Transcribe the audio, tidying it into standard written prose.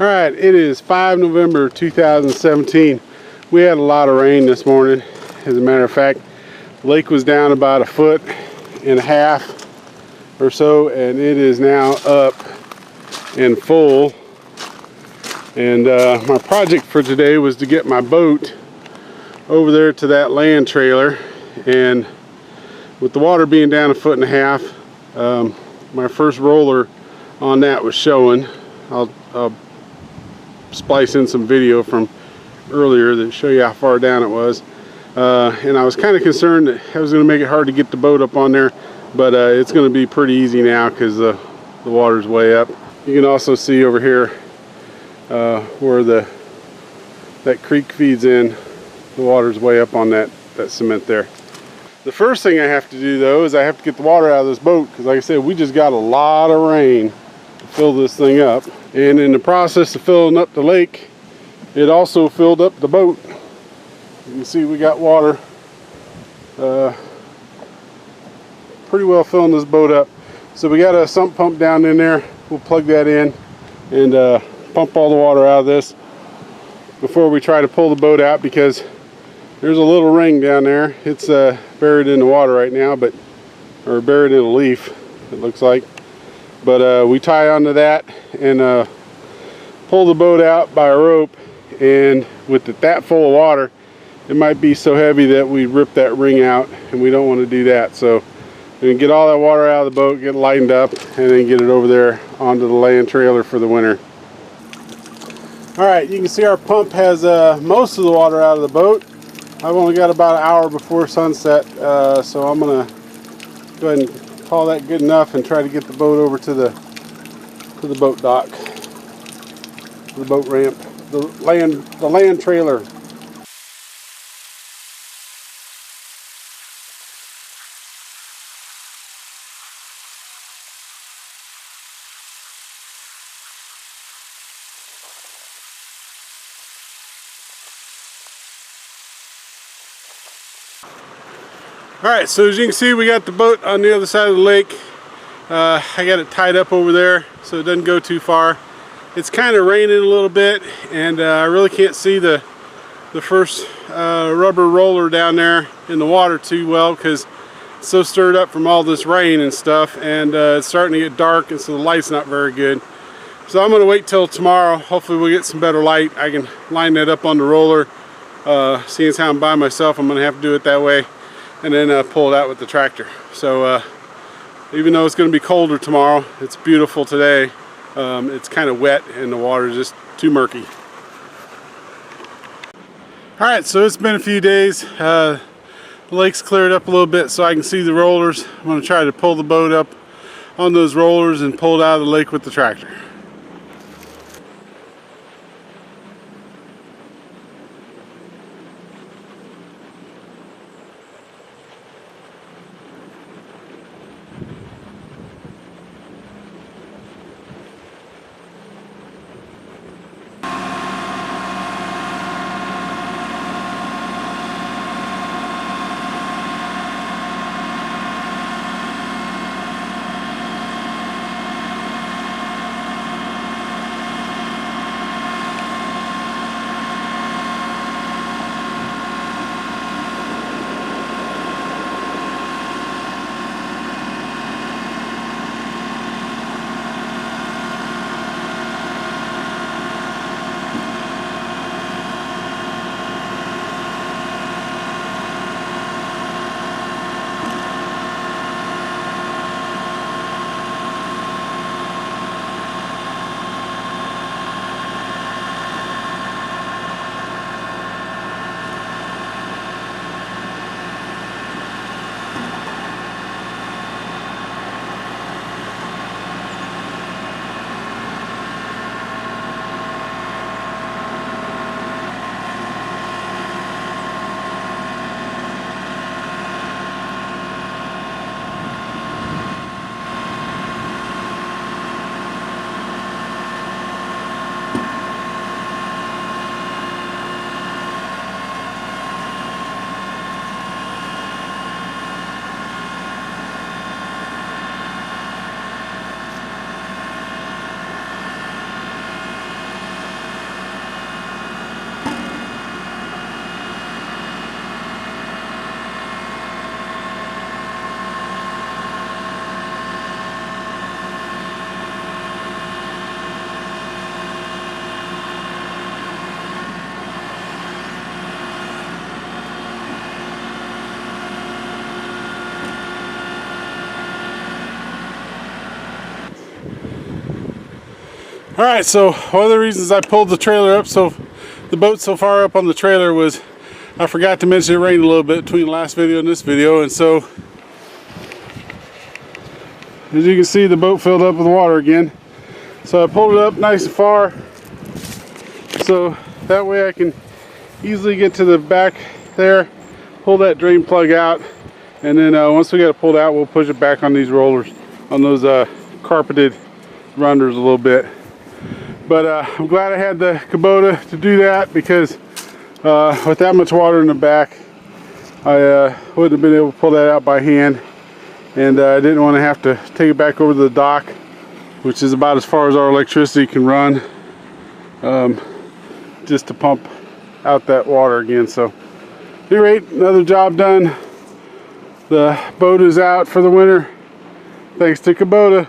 All right, it is 5 November 2017. We had a lot of rain this morning. As a matter of fact, the lake was down about 1.5 feet or so, and it is now up and full. And my project for today was to get my boat over there to that land trailer, and with the water being down 1.5 feet, my first roller on that was showing. I'll splice in some video from earlier that show you how far down it was, and I was kind of concerned that I was going to make it hard to get the boat up on there, but it's going to be pretty easy now because the water's way up. You can also see over here where that creek feeds in. The water's way up on that cement there. The first thing I have to do though is I have to get the water out of this boat, because like I said, we just got a lot of rain to fill this thing up, and in the process of filling up the lake, it also filled up the boat. You can see we got water pretty well filling this boat up. So we got a sump pump down in there. We'll plug that in and pump all the water out of this before we try to pull the boat out, because there's a little ring down there. It's buried in the water right now, or buried in a leaf, it looks like. But we tie onto that and pull the boat out by a rope, and with it that full of water, it might be so heavy that we rip that ring out, and we don't want to do that. So we can get all that water out of the boat, get it lightened up, and then get it over there onto the land trailer for the winter. All right, you can see our pump has most of the water out of the boat. I've only got about an hour before sunset, so I'm gonna go ahead and call that good enough and try to get the boat over to the boat dock, the boat ramp, the land trailer. Alright, so as you can see, we got the boat on the other side of the lake. I got it tied up over there so it doesn't go too far. It's kind of raining a little bit, and I really can't see the first rubber roller down there in the water too well, because it's so stirred up from all this rain and stuff, and it's starting to get dark, and so the light's not very good. So I'm going to wait till tomorrow. Hopefully we'll get some better light. I can line that up on the roller. Seeing as how I'm by myself, I'm going to have to do it that way, and then pull it out with the tractor. So even though it's going to be colder tomorrow, it's beautiful today. It's kind of wet and the water is just too murky. Alright, so it's been a few days. The lake's cleared up a little bit so I can see the rollers. I'm going to try to pull the boat up on those rollers and pull it out of the lake with the tractor. Alright, so one of the reasons I pulled the trailer up, so the boat so far up on the trailer, was I forgot to mention it rained a little bit between the last video and this video, and so as you can see, the boat filled up with water again. So I pulled it up nice and far, so that way I can easily get to the back there, pull that drain plug out, and then once we got it pulled out, we'll push it back on these rollers, on those carpeted runners a little bit. But I'm glad I had the Kubota to do that, because with that much water in the back, I wouldn't have been able to pull that out by hand, and I didn't want to have to take it back over to the dock, which is about as far as our electricity can run, just to pump out that water again. So at any rate, another job done. The boat is out for the winter thanks to Kubota.